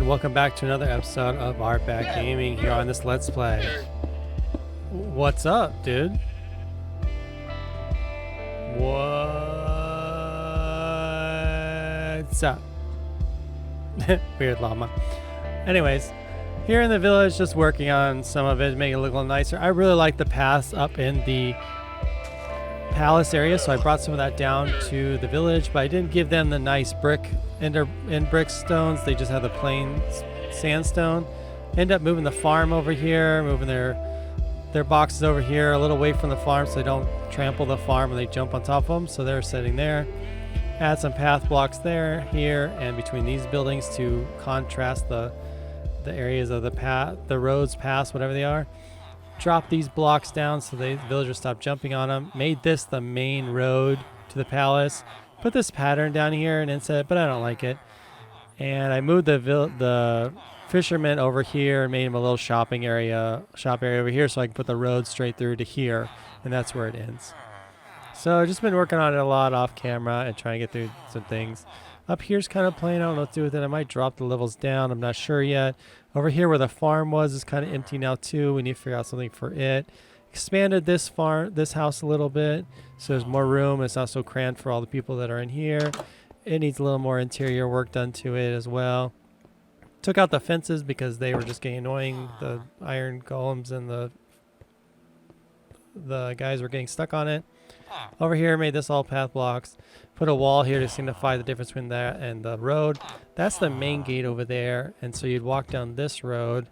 And welcome back to another episode of Artbat Gaming here on this Let's Play. What's up, dude? What's up? Weird llama. Anyways, here in the village, just working on some of it, making it look a little nicer. I really like the paths up in the palace area, so I brought some of that down to the village, but I didn't give them the nice brick in brick stones. They just have the plain sandstone. End up moving the farm over here, moving their boxes over here a little away from the farm so they don't trample the farm when they jump on top of them. So they're sitting there. Add some path blocks there, here, and between these buildings to contrast the areas of the path, the roads, paths, whatever they are. Drop these blocks down so the villagers stop jumping on them. Made this the main road to the palace. Put this pattern down here and instead, but I don't like it. And I moved the fisherman over here and made him a little shop area over here so I can put the road straight through to here, and that's where it ends. So I've just been working on it a lot off camera and trying to get through some things. Up here's kind of plain. I don't know what to do with it. I might drop the levels down. I'm not sure yet. Over here where the farm was is kind of empty now too. We need to figure out something for it. Expanded this house a little bit so there's more room. It's not so cramped for all the people that are in here. It needs a little more interior work done to it as well. Took out the fences because they were just getting annoying. The iron golems and the guys were getting stuck on it. Over here, made this all path blocks. Put a wall here to signify the difference between that and the road. That's the main gate over there. And so you'd walk down this road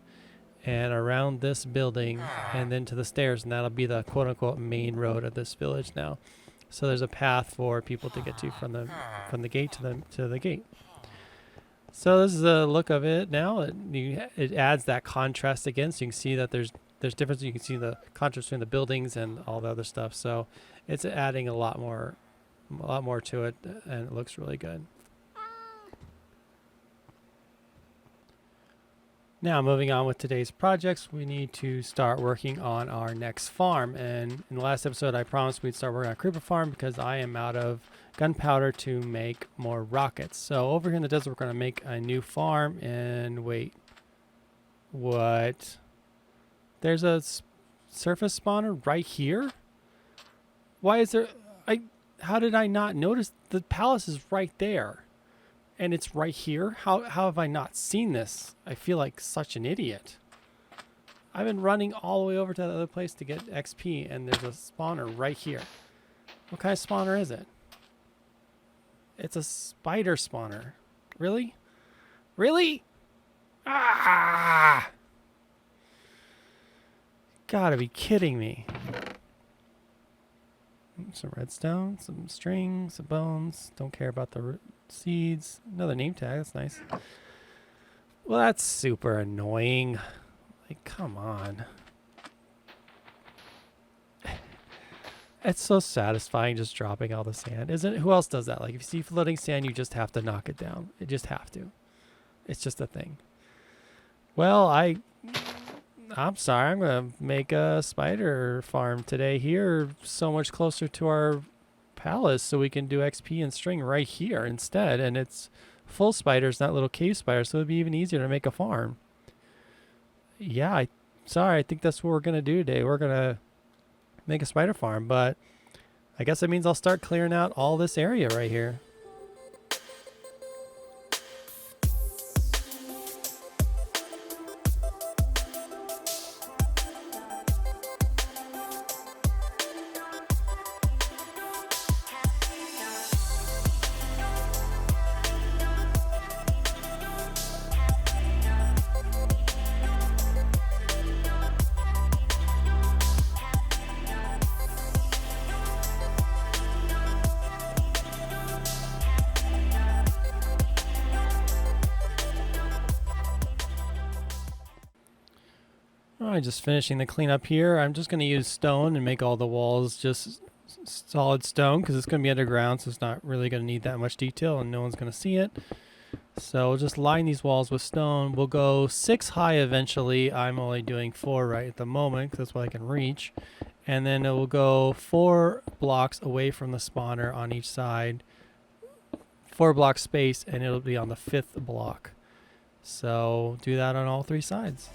and around this building and then to the stairs, and that'll be the quote-unquote main road of this village now. So there's a path for people to get to from the gate to the gate. So this is the look of it now. It adds that contrast again, so you can see that there's difference. You can see the contrast between the buildings and all the other stuff. So it's adding a lot more to it, and it looks really good. Now, moving on with today's projects, we need to start working on our next farm. And in the last episode, I promised we'd start working on a creeper farm because I am out of gunpowder to make more rockets. So over here in the desert, we're going to make a new farm. And wait, what? There's a surface spawner right here? Why is there? How did I not notice? The palace is right there. And it's right here? How have I not seen this? I feel like such an idiot. I've been running all the way over to the other place to get XP, and there's a spawner right here. What kind of spawner is it? It's a spider spawner. Really? Really? Ah! Gotta be kidding me. Some redstone, some string, some bones. Don't care about the seeds. Another name tag. That's nice. Well, that's super annoying. Like, come on. It's so satisfying just dropping all the sand, isn't it? Who else does that? Like, if you see floating sand, you just have to knock it down. You just have to. It's just a thing. Well, I'm sorry. I'm going to make a spider farm today here, so much closer to our palace, so we can do XP and string right here instead. And it's full spiders, not little cave spiders, so it'd be even easier to make a farm. Yeah, I think that's what we're going to do today. We're going to make a spider farm, but I guess that means I'll start clearing out all this area right here. Alright, just finishing the cleanup here. I'm just going to use stone and make all the walls just solid stone because it's going to be underground, so it's not really going to need that much detail and no one's going to see it. So we'll just line these walls with stone. We'll go 6 high eventually. I'm only doing 4 right at the moment because that's what I can reach. And then it will go 4 blocks away from the spawner on each side. 4 block space, and it'll be on the 5th block. So do that on all 3 sides.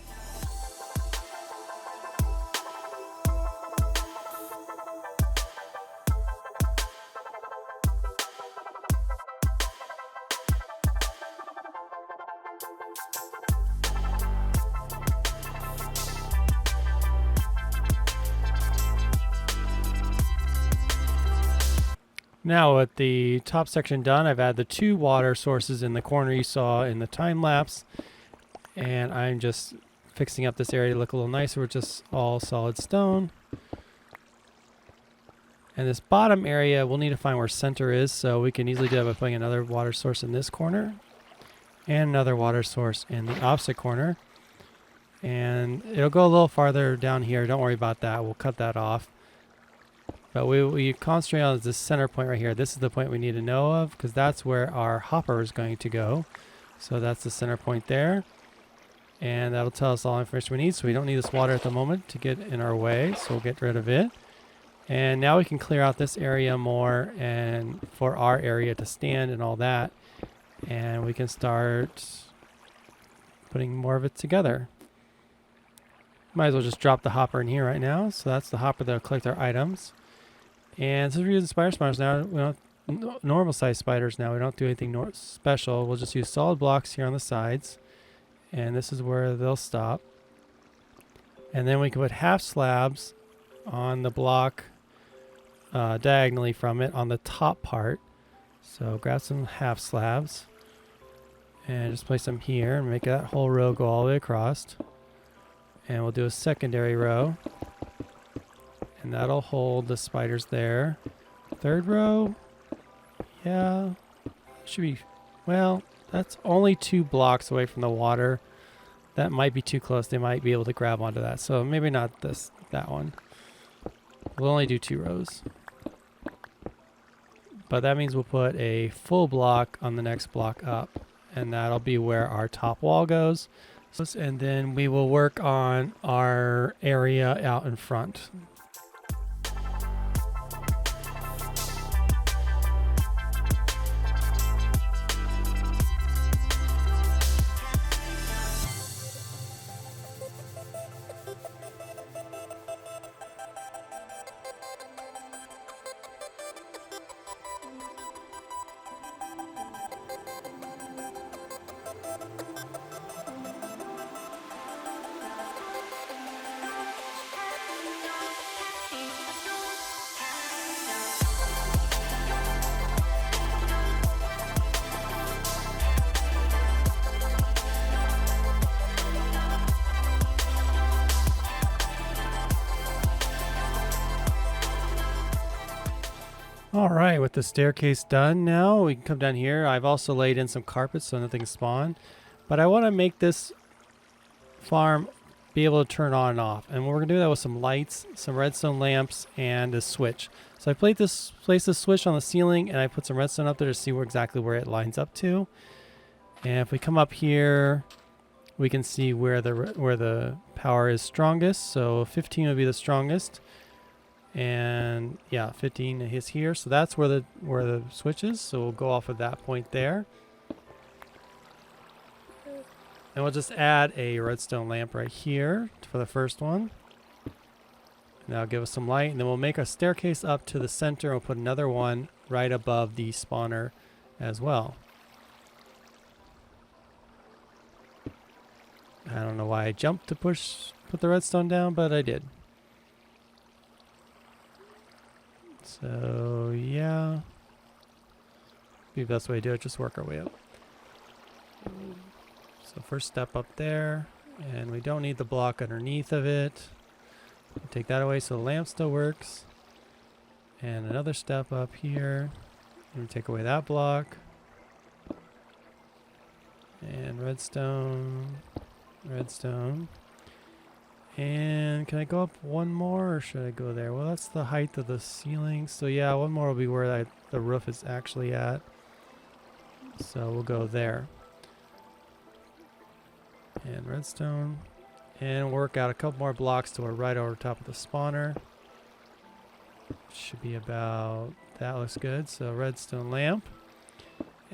Now with the top section done, I've added the 2 water sources in the corner you saw in the time lapse. And I'm just fixing up this area to look a little nicer with just all solid stone. And this bottom area, we'll need to find where center is, so we can easily do that by putting another water source in this corner and another water source in the opposite corner. And it'll go a little farther down here. Don't worry about that. We'll cut that off. But we concentrate on this center point right here. This is the point we need to know of because that's where our hopper is going to go. So that's the center point there. And that'll tell us all the information we need. So we don't need this water at the moment to get in our way. So we'll get rid of it. And now we can clear out this area more and for our area to stand and all that. And we can start putting more of it together. Might as well just drop the hopper in here right now. So that's the hopper that'll collect our items. And since we're using spider spawners now, we don't normal size spiders now. We don't do anything special. We'll just use solid blocks here on the sides. And this is where they'll stop. And then we can put half slabs on the block diagonally from it on the top part. So grab some half slabs and just place them here and make that whole row go all the way across. And we'll do a secondary row. And that'll hold the spiders there. 3rd row. Yeah. Should be, well, that's only 2 blocks away from the water. That might be too close. They might be able to grab onto that. So maybe not that one. We'll only do 2 rows. But that means we'll put a full block on the next block up. And that'll be where our top wall goes. And then we will work on our area out in front. All right, with the staircase done now, we can come down here. I've also laid in some carpets so nothing spawn. But I want to make this farm be able to turn on and off. And we're going to do that with some lights, some redstone lamps, and a switch. So I placed this switch on the ceiling, and I put some redstone up there to see exactly where it lines up to. And if we come up here, we can see where the power is strongest. So 15 would be the strongest. And yeah, 15 is here. So that's where the switch is. So we'll go off of that point there. And we'll just add a redstone lamp right here for the first one. And that'll give us some light. And then we'll make a staircase up to the center. And we'll put another one right above the spawner as well. I don't know why I jumped to put the redstone down, but I did. So yeah, be the best way to do it, just work our way up. So first step up there, and we don't need the block underneath of it. We'll take that away so the lamp still works. And another step up here, and we take away that block. And redstone, redstone. And can I go up one more, or should I go there? Well, that's the height of the ceiling. So yeah, one more will be where the roof is actually at. So we'll go there. And redstone. And work out a couple more blocks to our right over top of the spawner. Should be about, that looks good. So redstone lamp.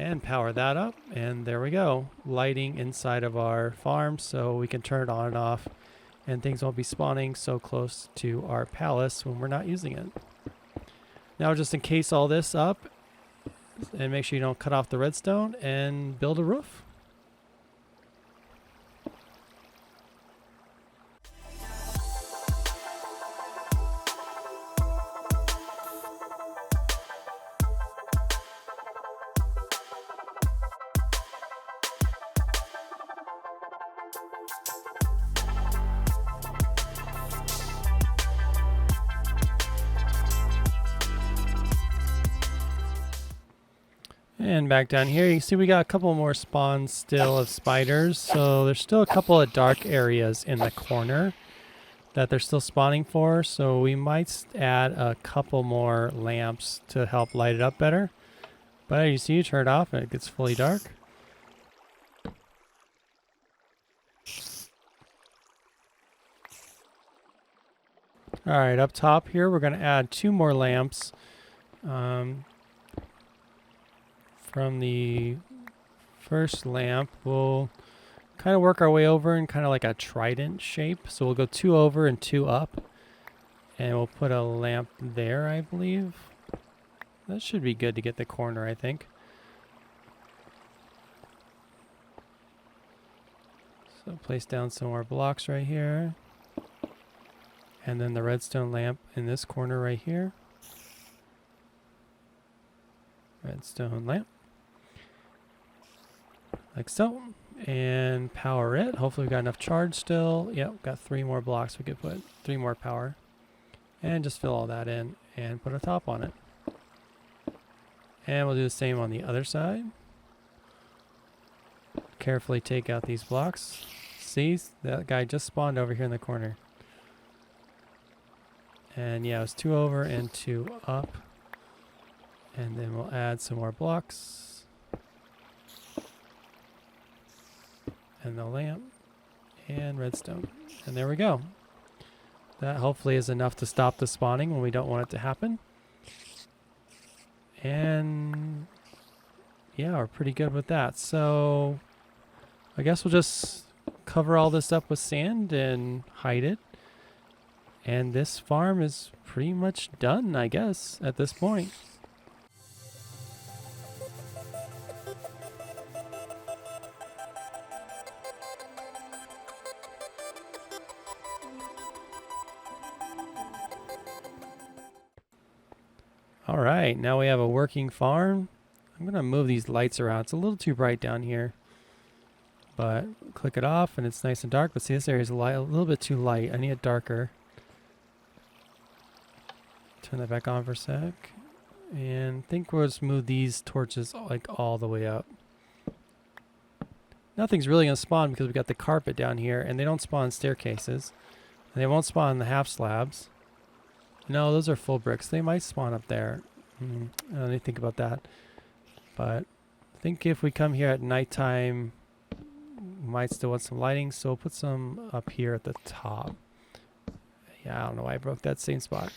and power that up, and there we go. Lighting inside of our farm so we can turn it on and off, and things won't be spawning so close to our palace when we're not using it. Now just encase all this up and make sure you don't cut off the redstone and build a roof. And back down here, you can see we got a couple more spawns still of spiders. So there's still a couple of dark areas in the corner that they're still spawning for. So we might add a couple more lamps to help light it up better. But you see, you turn it off and it gets fully dark. All right, up top here, we're going to add 2 more lamps. From the first lamp, we'll kind of work our way over in kind of like a trident shape. So we'll go 2 over and 2 up. And we'll put a lamp there, I believe. That should be good to get the corner, I think. So place down some more blocks right here. And then the redstone lamp in this corner right here. Redstone lamp. Like so, and power it. Hopefully we've got enough charge still. Yep, got 3 more blocks we could put, 3 more power. And just fill all that in and put a top on it. And we'll do the same on the other side. Carefully take out these blocks. See, that guy just spawned over here in the corner. And yeah, it was 2 over and 2 up. And then we'll add some more blocks. And the lamp and redstone, and there we go. That hopefully is enough to stop the spawning when we don't want it to happen. And yeah, we're pretty good with that. So I guess we'll just cover all this up with sand and hide it, and this farm is pretty much done, I guess, at this point. All right, now we have a working farm. I'm gonna move these lights around. It's a little too bright down here, but click it off and it's nice and dark. But see, this area is a little bit too light. I need it darker. Turn that back on for a sec. And I think we'll just move these torches like all the way up. Nothing's really gonna spawn because we got the carpet down here, and they don't spawn staircases. And they won't spawn the half slabs. No, those are full bricks. They might spawn up there. I don't need to think about that. But I think if we come here at nighttime, we might still want some lighting. So we'll put some up here at the top. Yeah, I don't know why I broke that same spot.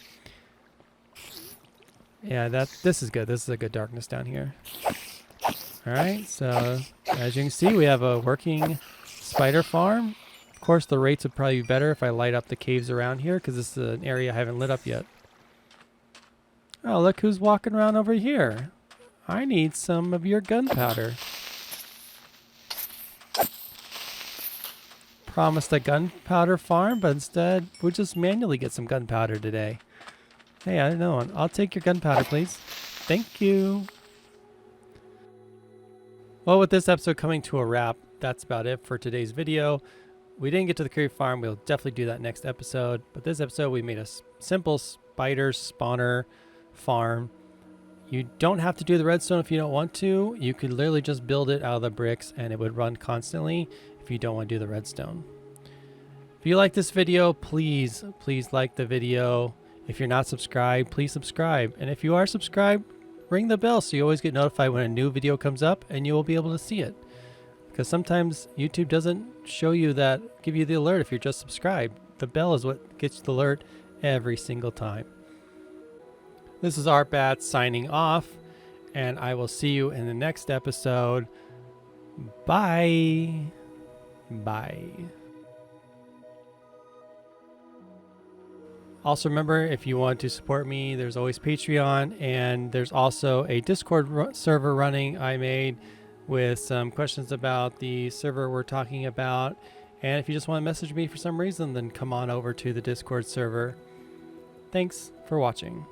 Yeah, this is good. This is a good darkness down here. All right, so as you can see, we have a working spider farm. Of course, the rates would probably be better if I light up the caves around here, because this is an area I haven't lit up yet. Oh, look who's walking around over here. I need some of your gunpowder. Promised a gunpowder farm, but instead we'll just manually get some gunpowder today. Hey, I don't know. I'll take your gunpowder, please. Thank you. Well, with this episode coming to a wrap, that's about it for today's video. We didn't get to the curry farm. We'll definitely do that next episode. But this episode, we made a simple spider spawner farm. You don't have to do the redstone if you don't want to. You could literally just build it out of the bricks and it would run constantly if you don't want to do the redstone. If you like this video, please like the video. If you're not subscribed, please subscribe. And if you are subscribed, ring the bell so you always get notified when a new video comes up and you will be able to see it. Because sometimes YouTube doesn't show you that, give you the alert if you're just subscribed. The bell is what gets the alert every single time. This is Artbat signing off, and I will see you in the next episode. Bye. Bye. Also remember, if you want to support me, there's always Patreon, and there's also a Discord server running I made with some questions about the server we're talking about. And if you just want to message me for some reason, then come on over to the Discord server. Thanks for watching.